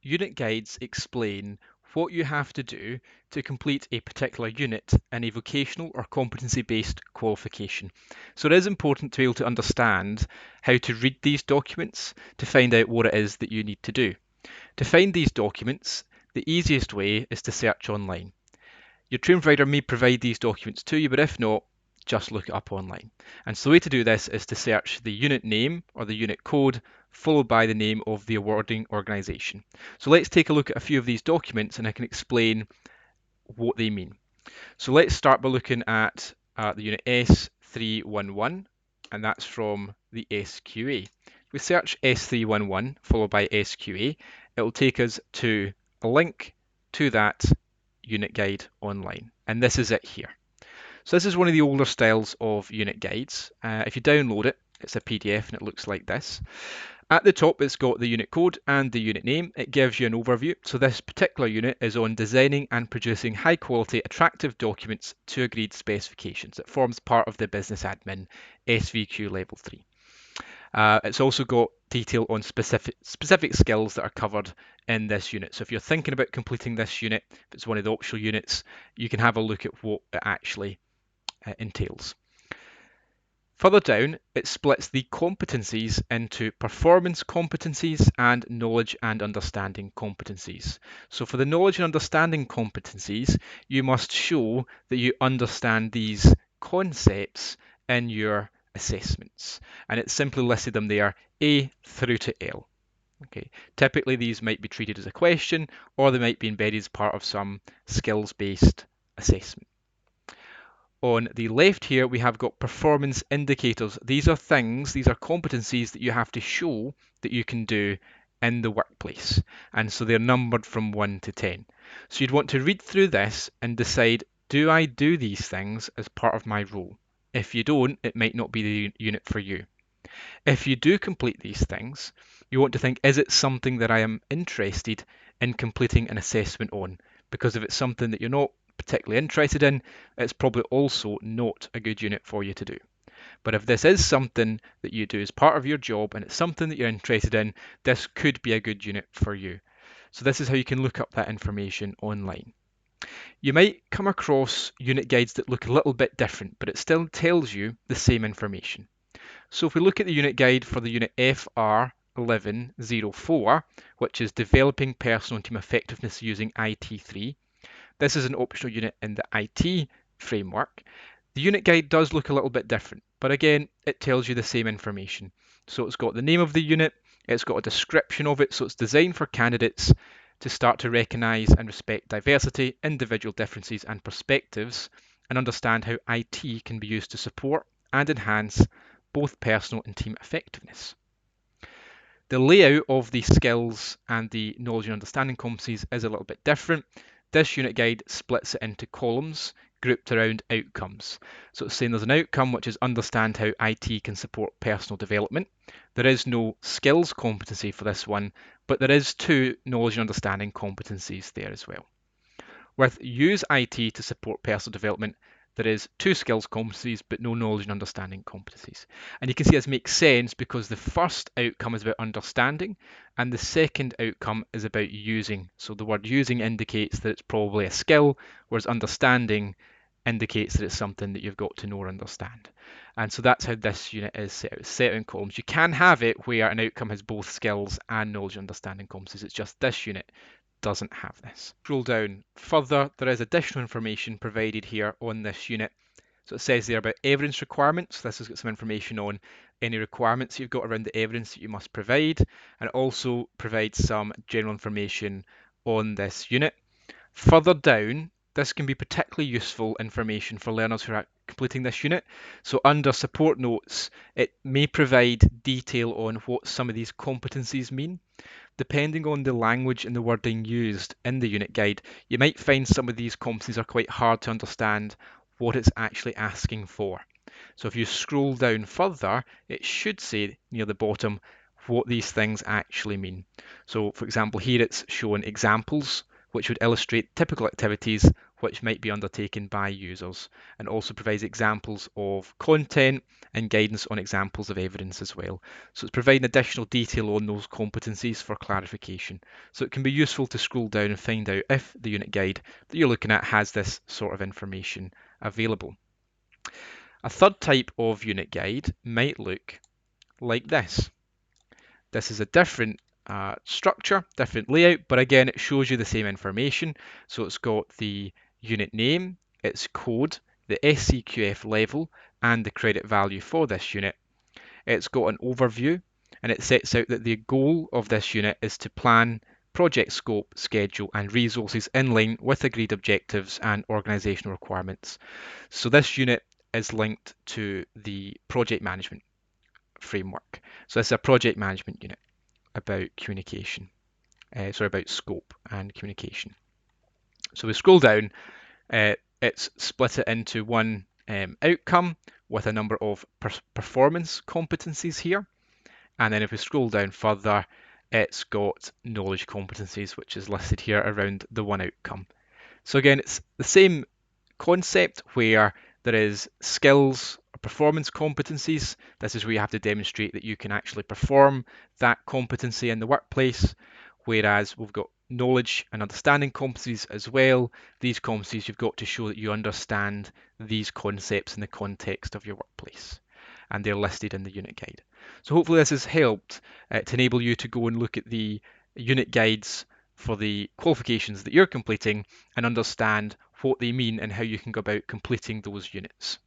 unit guides explain what you have to do to complete a particular unit in a vocational or competency-based qualification. So it is important to be able to understand how to read these documents to find out what it is that you need to do. To find these documents, the easiest way is to search online. Your training provider may provide these documents to you, but if not, just look it up online. And so the way to do this is to search the unit name or the unit code followed by the name of the awarding organisation. So let's take a look at a few of these documents and I can explain what they mean. So let's start by looking at the unit S311, and that's from the SQA. We search S311 followed by SQA, it will take us to a link to that unit guide online, and this is it here. So this is one of the older styles of unit guides. If you download it, it's a PDF and it looks like this. At the top, it's got the unit code and the unit name. It gives you an overview. So this particular unit is on designing and producing high quality, attractive documents to agreed specifications. It forms part of the business admin SVQ level 3. It's also got detail on specific skills that are covered in this unit. So if you're thinking about completing this unit, if it's one of the optional units, you can have a look at what it actually entails. Further down, it splits the competencies into performance competencies and knowledge and understanding competencies. So for the knowledge and understanding competencies, you must show that you understand these concepts in your assessments. And it simply listed them there, A through to L. Okay. Typically, these might be treated as a question or they might be embedded as part of some skills-based assessment. On the left here, we have got performance indicators. These are competencies that you have to show that you can do in the workplace. And so they're numbered from 1 to 10. So you'd want to read through this and decide, do I do these things as part of my role? If you don't, it might not be the unit for you. If you do complete these things, you want to think, is it something that I am interested in completing an assessment on? Because if it's something that you're not particularly interested in, it's probably also not a good unit for you to do. But if this is something that you do as part of your job and it's something that you're interested in, this could be a good unit for you. So this is how you can look up that information online. You might come across unit guides that look a little bit different, but it still tells you the same information. So if we look at the unit guide for the unit FR1104, which is Developing Personal and Team Effectiveness using IT3, this is an optional unit in the IT framework. The unit guide does look a little bit different, but again, it tells you the same information. So it's got the name of the unit, it's got a description of it, so it's designed for candidates to start to recognise and respect diversity, individual differences and perspectives, and understand how IT can be used to support and enhance both personal and team effectiveness. The layout of the skills and the knowledge and understanding competencies is a little bit different. This unit guide splits it into columns grouped around outcomes. So it's saying there's an outcome which is understand how IT can support personal development. There is no skills competency for this one, but there is 2 knowledge and understanding competencies there as well. With use IT to support personal development, there is 2 skills competencies, but no knowledge and understanding competencies. And you can see this makes sense because the first outcome is about understanding and the second outcome is about using. So the word using indicates that it's probably a skill, whereas understanding indicates that it's something that you've got to know or understand. And so that's how this unit is set out. It's set out in columns. You can have it where an outcome has both skills and knowledge and understanding competencies. It's just this unit doesn't have this. Scroll down further, there is additional information provided here on this unit. So it says there about evidence requirements. This has got some information on any requirements you've got around the evidence that you must provide, and it also provides some general information on this unit. Further down, this can be particularly useful information for learners who are completing this unit. So under support notes, it may provide detail on what some of these competencies mean. Depending on the language and the wording used in the unit guide, you might find some of these competencies are quite hard to understand what it's actually asking for. So if you scroll down further, it should say near the bottom what these things actually mean. So for example, here it's showing examples which would illustrate typical activities which might be undertaken by users, and also provides examples of content and guidance on examples of evidence as well. So it's providing additional detail on those competencies for clarification. So it can be useful to scroll down and find out if the unit guide that you're looking at has this sort of information available. A third type of unit guide might look like this. This is a different structure, different layout, but again, it shows you the same information. So it's got the unit name, its code, the SCQF level, and the credit value for this unit. It's got an overview, and it sets out that the goal of this unit is to plan project scope, schedule, and resources in line with agreed objectives and organizational requirements. So this unit is linked to the project management framework. So this is a project management unit about communication, about scope and communication. So we scroll down, it's split it into one outcome with a number of performance competencies here. And then if we scroll down further, it's got knowledge competencies, which is listed here around the one outcome. So again, it's the same concept where there is skills or performance competencies. This is where you have to demonstrate that you can actually perform that competency in the workplace. Whereas we've got knowledge and understanding competencies as well. These competencies you've got to show that you understand these concepts in the context of your workplace. And they're listed in the unit guide. So hopefully this has helped to enable you to go and look at the unit guides for the qualifications that you're completing and understand what they mean and how you can go about completing those units.